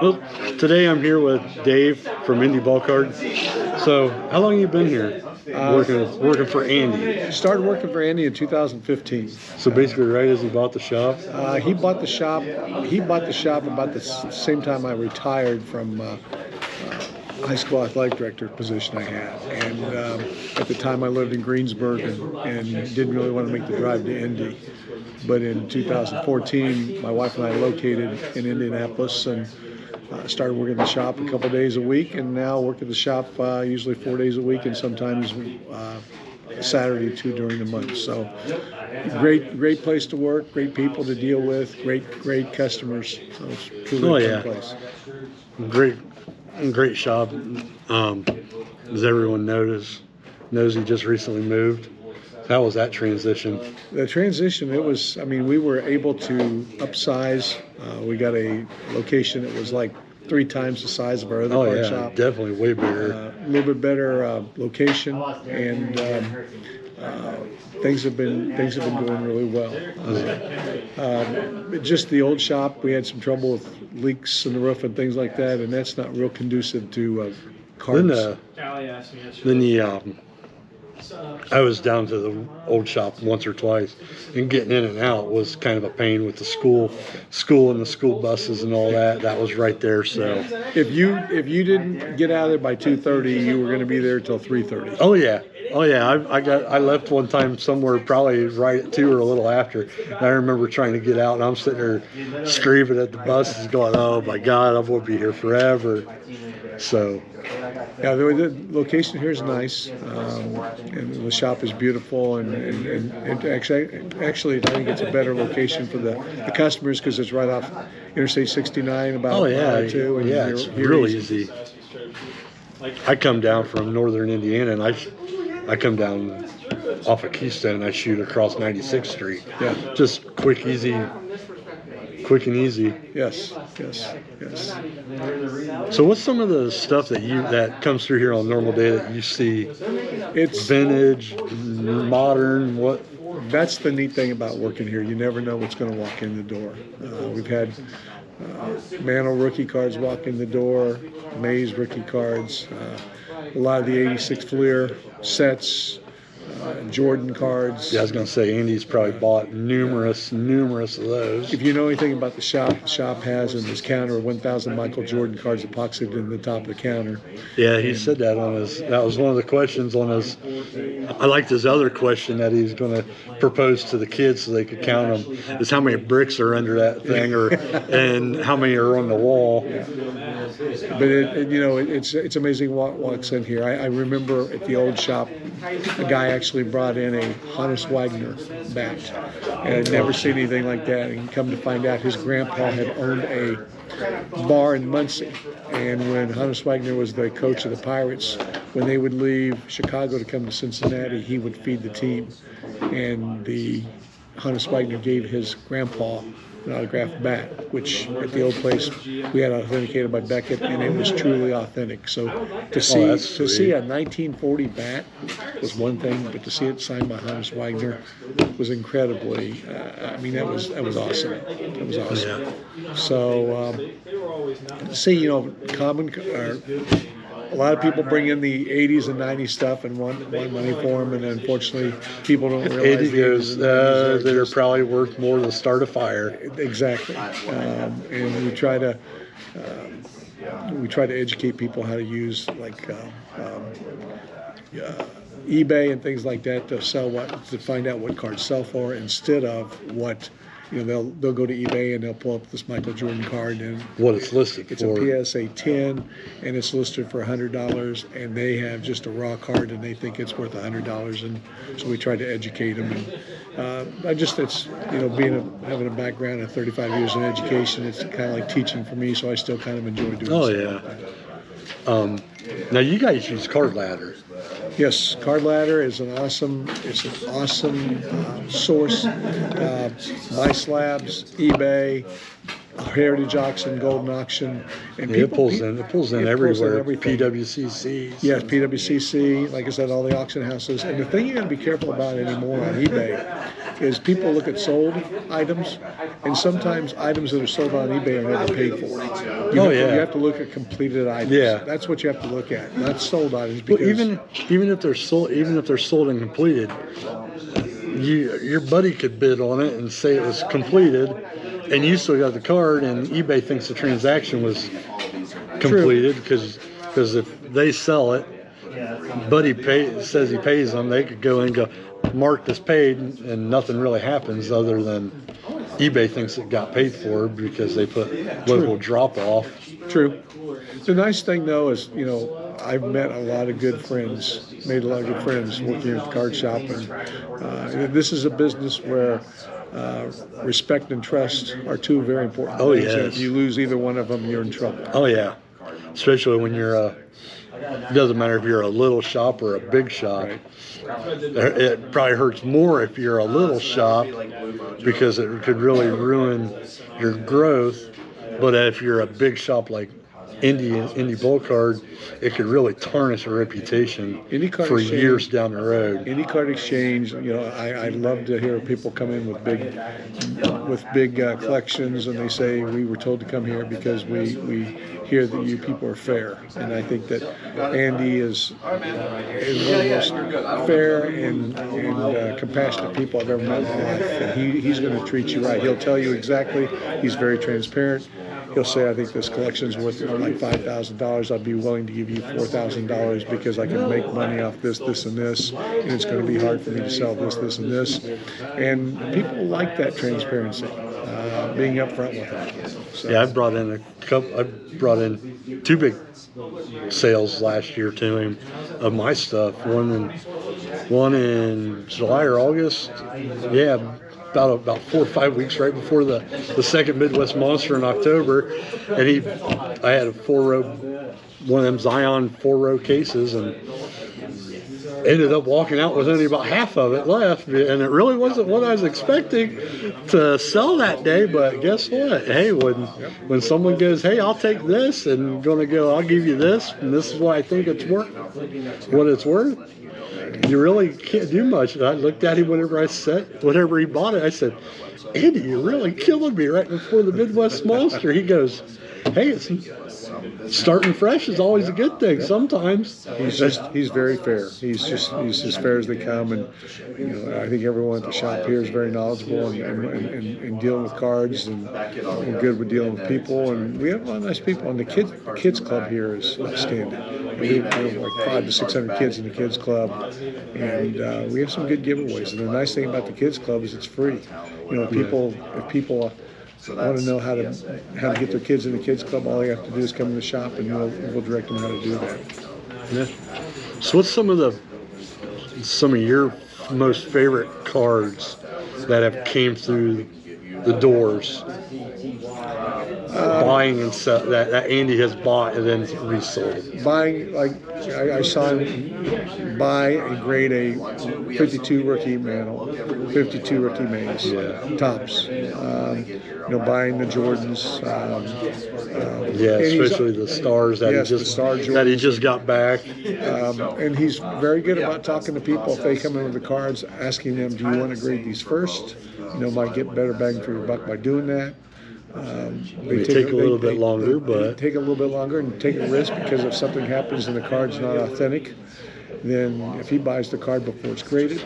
Well, today I'm here with Dave from Indy Ball Card. So, how long have you been here working for Andy? Started working for Andy in 2015. So basically, right as he bought the shop. He bought the shop. He bought the shop about the same time I retired from high school athletic director position I had. And at the time, I lived in Greensburg and didn't really want to make the drive to Indy. But in 2014, my wife and I located in Indianapolis and started working the shop a couple days a week, and now work at the shop usually 4 days a week, and sometimes Saturday too during the month. So great place to work, great people to deal with, great customers. So it's truly a fun place. Great shop. Does everyone knows he just recently moved? How was that transition? The transition, it was, I mean, we were able to upsize. We got a location that was like 3 times the size of our other card shop. Definitely way bigger. A little bit better location, and things have been going really well. Just the old shop, we had some trouble with leaks in the roof and things like that, and that's not real conducive to cards. I was down to the old shop once or twice, and getting in and out was kind of a pain with the school and the school buses and all that. That was right there. So if you didn't get out of there by 2:30, you were going to be there till 3:30. Oh yeah. I left one time somewhere probably right at 2 or a little after. And I remember trying to get out, and I'm sitting there screaming at the buses, going, "Oh my God, I'm going to be here forever." So. Yeah, the location here is nice, and the shop is beautiful, and actually, I think it's a better location for the customers because it's right off Interstate 69 about two. And it's really easy. I come down from northern Indiana, and I come down off of Keystone, and I shoot across 96th Street. Yeah, just quick and easy. Yes. So what's some of the stuff that comes through here on a normal day that you see? It's vintage, modern, what? That's the neat thing about working here. You never know what's going to walk in the door. We've had Mantle rookie cards walk in the door, Mays rookie cards, a lot of the 86 Fleer sets, Jordan cards. Yeah, I was going to say, Andy's probably bought numerous of those. If you know anything about the shop has in his counter 1,000 Michael Jordan cards epoxied in the top of the counter. Yeah, he said that that was one of the questions on his. I liked his other question that he's going to propose to the kids so they could count them, is how many bricks are under that thing, and how many are on the wall. Yeah. But it's amazing what walks in here. I remember at the old shop, a guy actually brought in a Hannes Wagner bat, and I'd never seen anything like that. And come to find out, his grandpa had owned a bar in Muncie, and when Hannes Wagner was the coach of the Pirates, when they would leave Chicago to come to Cincinnati, he would feed the team, and the Hannes Wagner gave his grandpa an autographed bat, which at the old place we had authenticated by Beckett, and it was truly authentic. So to see a 1940 bat was one thing, but to see it signed by Hannes Wagner was incredibly. I mean, that was awesome. That was awesome. Yeah. So see, a lot of people bring in the 80s and 90s stuff and want money for them, and unfortunately, people don't realize that are probably worth more than the start of fire. Exactly, and we try to educate people how to use eBay and things like that to find out what cards sell for instead of what. They'll go to eBay and they'll pull up this Michael Jordan card and what it's listed for. It's a PSA 10 and it's listed for $100, and they have just a raw card and they think it's worth $100, and so we try to educate them. And it's having a background of 35 years in education, it's kind of like teaching for me, so I still kind of enjoy doing stuff like that. Now you guys use Card Ladder. Yes, Card Ladder is an awesome source. My Slabs, eBay, Heritage Auction, Golden Auction, and Yeah, it pulls in everywhere. everything. PWCC. Yes, PWCC, like I said, all the auction houses. And the thing you got to be careful about anymore on eBay is people look at sold items, and sometimes items that are sold on eBay are never paid for. You have to look at completed items. Yeah. That's what you have to look at, not sold items. Well, Because even if they're sold and completed, your buddy could bid on it and say it was completed, and you still got the card, and eBay thinks the transaction was completed because if they sell it, buddy says he pays them, they could go in and go mark this paid, and nothing really happens other than eBay thinks it got paid for because they put local drop off. True. The nice thing though is, I've met a lot of good friends, made a lot of good friends working at the card shop, and this is a business where respect and trust are two very important things. Yes. And if you lose either one of them, you're in trouble. Oh yeah, especially when you're it doesn't matter if you're a little shop or a big shop. Right. It probably hurts more if you're a little shop because it could really ruin your growth. But if you're a big shop like Indy Bull Card, it could really tarnish a reputation for years down the road. Indy Card Exchange, I love to hear people come in with big collections, and they say we were told to come here because we hear that you people are fair. And I think that Andy is one of the most fair and compassionate people I've ever met in my life. And he's going to treat you right. He'll tell you exactly. He's very transparent. He'll say, I think this collection's worth like $5,000. I'd be willing to give you $4,000 because I can make money off this, this, and this, and it's going to be hard for me to sell this, this, and this. And people like that transparency, being upfront with them. So. Yeah, I brought in two big sales last year to him of my stuff. One in July or August. Yeah. About 4 or 5 weeks right before the second Midwest Monster in October, and I had a one of them Zion 4-row cases, and ended up walking out with only about half of it left, and it really wasn't what I was expecting to sell that day. But guess what? Hey, when someone goes, hey, I'll take this, and I'll give you this, and this is what I think it's worth, what it's worth. You really can't do much. And I looked at him whenever he bought it. I said, Andy, you're really killing me right before the Midwest Monster. He goes, hey, starting fresh is always a good thing. Sometimes he's very fair. He's as fair as they come, and I think everyone at the shop here is very knowledgeable and dealing with cards, and we're good with dealing with people, and we have a lot of nice people. And the kids club here is outstanding. We have like 500 to 600 kids in the kids club, and we have some good giveaways. And the nice thing about the kids club is it's free. If people want to know how to get their kids in the kids club, all they have to do is come in the shop, and we'll direct them how to do that. Yeah. So what's some of your most favorite cards that have came through the doors? Buying and sell that Andy has bought and then resold. Buying, like I saw him buy and grade a 52 rookie mantle, 52 rookie mains, tops. Buying the Jordans. Especially the stars that he just got back. And he's very good about talking to people if they come in with the cards, asking them, do you want to grade these first? Might get better bang for your buck by doing that. They take a little bit longer, but take a little bit longer and take a risk, because if something happens and the card's not authentic, then if he buys the card before it's graded,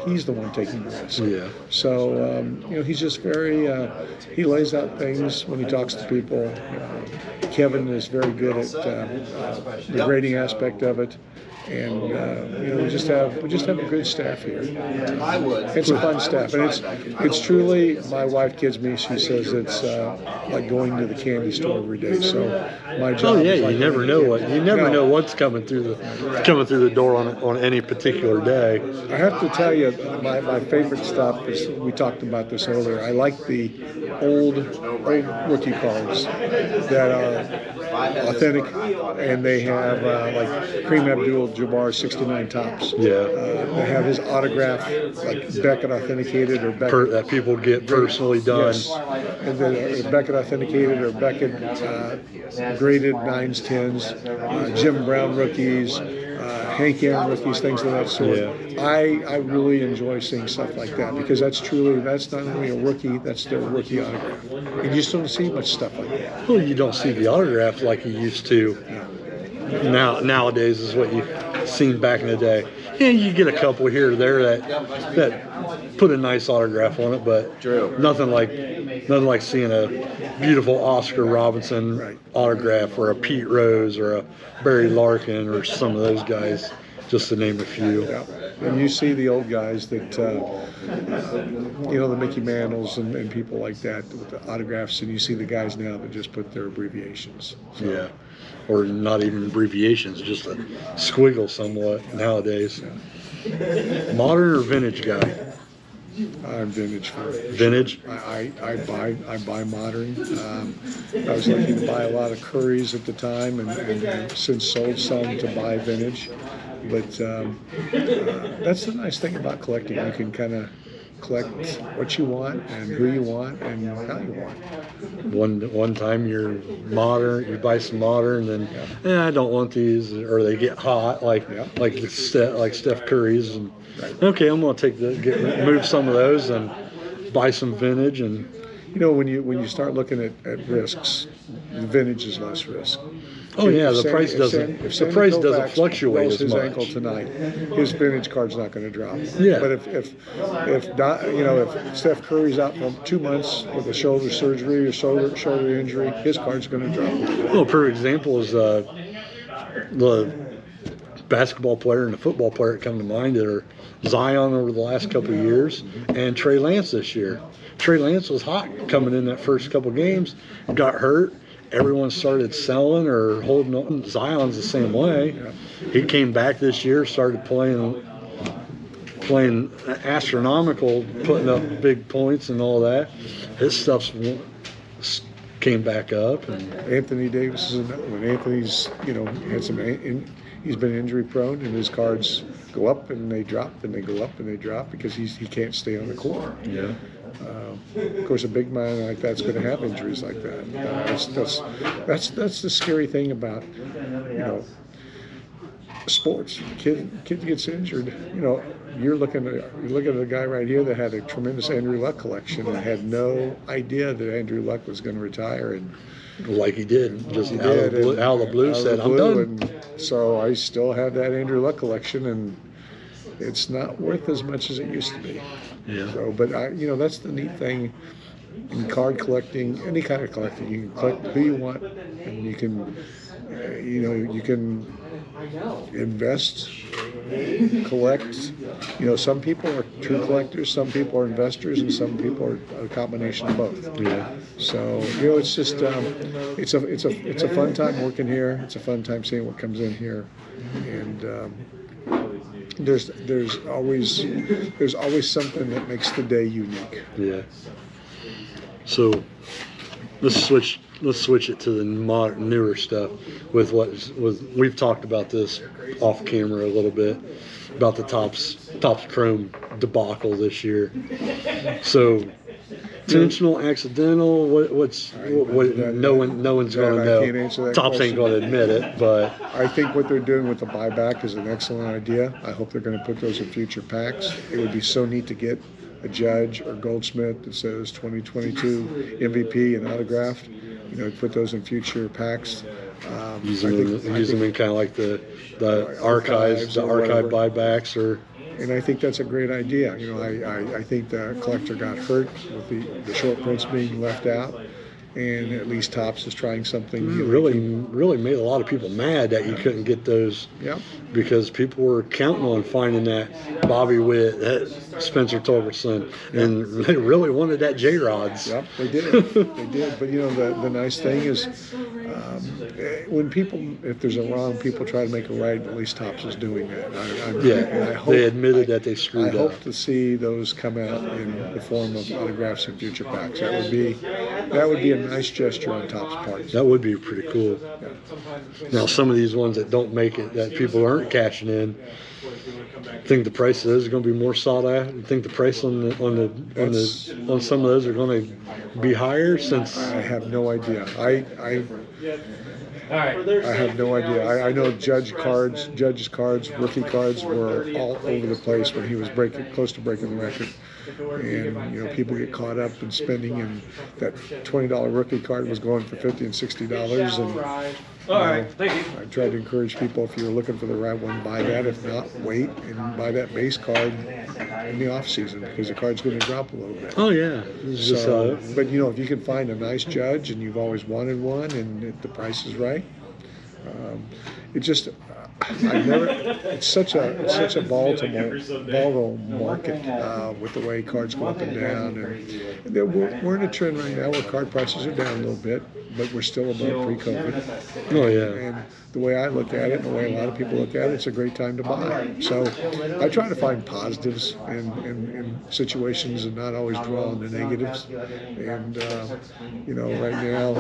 he's the one taking the risk. Yeah. So he's just very he lays out things when he talks to people. Kevin is very good at the grading aspect of it. And we just have a good staff here. It's a fun staff, and it's truly. My wife kids me. She says it's like going to the candy store every day. So my job. Oh yeah, is like you never know what's coming through the door on any particular day. I have to tell you, my favorite stuff is, we talked about this earlier. I like the old rookie cards that are authentic, and they have like Kareem Abdul-Jabbar 69 tops. Yeah. They have his autograph, like Beckett authenticated or Beckett. That people get personally done. Yes. And then Beckett authenticated or Beckett graded 9s, 10s, Jim Brown rookies, Hank Aaron rookies, things of that sort. Yeah. I really enjoy seeing stuff like that because that's not only a rookie, that's their rookie autograph. And you just don't see much stuff like that. Well, you don't see the autographs like you used to. Nowadays is what you've seen back in the day. Yeah, you get a couple here or there that put a nice autograph on it, but nothing like seeing a beautiful Oscar Robinson autograph or a Pete Rose or a Barry Larkin or some of those guys, just to name a few. Yeah. And you see the old guys that, the Mickey Mantles and people like that with the autographs, and you see the guys now that just put their abbreviations. So. Yeah. Or not even abbreviations, just a squiggle somewhat nowadays. Modern or vintage guy? I'm vintage for it. Vintage? I buy modern. I was lucky to buy a lot of Currys at the time, and since sold some to buy vintage. But that's the nice thing about collecting. You can kind of collect what you want and who you want and how you want. One time you're modern, you buy some modern, and I don't want these, or they get hot like Steph Curry's, and okay, I'm gonna move some of those and buy some vintage. And when you start looking at risks, vintage is less risk. Oh yeah, the price doesn't fluctuate as his much. ankle tonight, his vintage card's not going to drop. Yeah. But if Steph Curry's out for 2 months with a shoulder surgery or shoulder injury, his card's going to drop. Well, for example, is the basketball player and the football player that come to mind that are Zion over the last couple of years and Trey Lance this year. Trey Lance was hot coming in that first couple games, got hurt. Everyone started selling or holding on. Zion's the same way. He came back this year, started playing astronomical, putting up big points and all that. His stuff's came back up. And Anthony Davis is another one. Anthony's, had some. He's been injury prone, and his cards go up and they drop, and they go up and they drop because he can't stay on the court. Yeah. Of course, a big man like that's going to have injuries like that. That's the scary thing about sports. Kid gets injured. You're looking at a guy right here that had a tremendous Andrew Luck collection and had no idea that Andrew Luck was going to retire, and like he did, just out of the blue said, "I'm done." And so I still have that Andrew Luck collection, and it's not worth as much as it used to be. Yeah. So, but that's the neat thing in card collecting, any kind of collecting. You can collect who you want, and you can, you can invest, collect. Some people are true collectors, some people are investors, and some people are a combination of both. Yeah. So it's just it's a fun time working here. It's a fun time seeing what comes in here, and. There's always something that makes the day unique. Yeah. So let's switch it to the newer stuff with we've talked about this off camera a little bit about the Topps Chrome debacle this year. So intentional, accidental, no one's going to know. Topps ain't going to admit it, but I think what they're doing with the buyback is an excellent idea. I hope they're going to put those in future packs. It would be so neat to get a Judge or Goldsmith that says 2022 MVP and autographed. Put those in future packs. Use them in kind of like the archive buybacks or. And I think that's a great idea. I think the collector got hurt with the short prints being left out, and at least Topps is trying something. Really made a lot of people mad that you couldn't get those. Yep. Because people were counting on finding that Bobby Witt, that Spencer Torkelson, and they really wanted that J-Rods. Yep, they did. They did. But the nice thing is, when people, if there's a wrong, people try to make a right. At least Topps is doing that. Yeah, they admitted that they I screwed hope up. to see those come out in the form of autographs and future packs. That would be a nice gesture on Topps' part. That would be pretty cool. Now, some of these ones that don't make it, that people aren't cashing in, think the price of those are going to be more sought after. You think the price on some of those are going to be higher since I have no idea. I have no idea. I know judges' cards, rookie cards were all over the place when he was close to breaking the record. And you know, people get caught up in spending, and that $20 rookie card was going for $50 and $60. And All right, thank you. I tried to encourage people, if you're looking for the right one, buy that. If not, wait and buy that base card in the off season, because the card's going to drop a little bit. oh yeah, So, but you know, if you can find a nice judge and you've always wanted one, and if the price is right, it just it's such a volatile market with the way cards go up and down, and we're in a trend right now where card prices are down a little bit, but we're still above pre-COVID. oh yeah. And the way I look at it, and the way a lot of people look at it, it's a great time to buy. So I try to find positives in situations and not always dwell on the negatives. And you know, right now,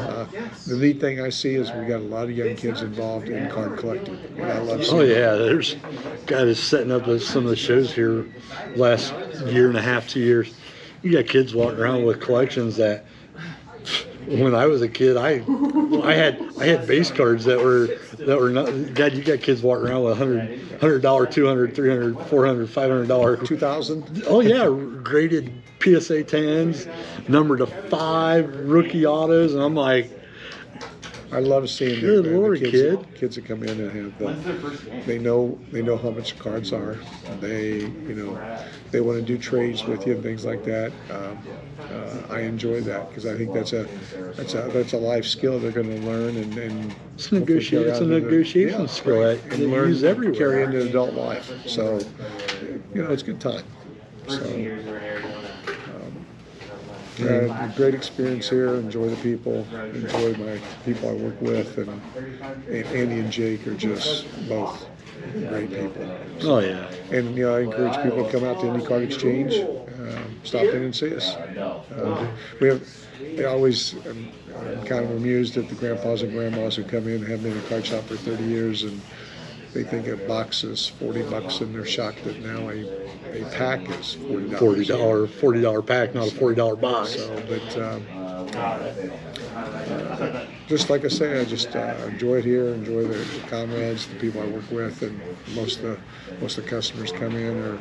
the neat thing I see is we got a lot of young kids involved in card collecting, and I love seeing Oh yeah, there's guys setting up some of the shows here last year and a half, 2 years. You got kids walking around with collections that, when I was a kid, I had base cards that were not. God, you got kids walking around with $100, $200, $300, $400, $500. 2000. Oh yeah, graded PSA 10s, numbered to 5, rookie autos, and I'm like, I love seeing Good Lord, kids that come in and have they know how much the cards are. They they want to do trades with you and things like that. I enjoy that because I think that's a life skill they're going to learn and it's a negotiation skill that and you learn use everywhere. carry into adult life. So it's a good time. So. A great experience here. Enjoy the people. Enjoy my people I work with, and Andy and Jake are just both great people. Oh yeah. And I encourage people to come out to Indy Card Exchange, stop in and see us. I'm kind of amused at the grandpas and grandmas who come in and have been in a card shop for 30 years, and they think a box is $40, and they're shocked that now a pack is $40. $40 pack, not a $40 box. So, but just like I say, I just enjoy it here, enjoy the comrades, the people I work with, and most of the customers come in are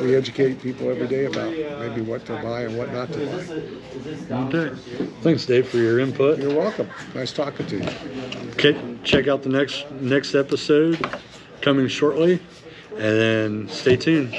we educate people every day about maybe what to buy and what not to buy. Okay. Thanks, Dave, for your input. You're welcome. Nice talking to you. Okay, check out the next episode coming shortly, and then stay tuned.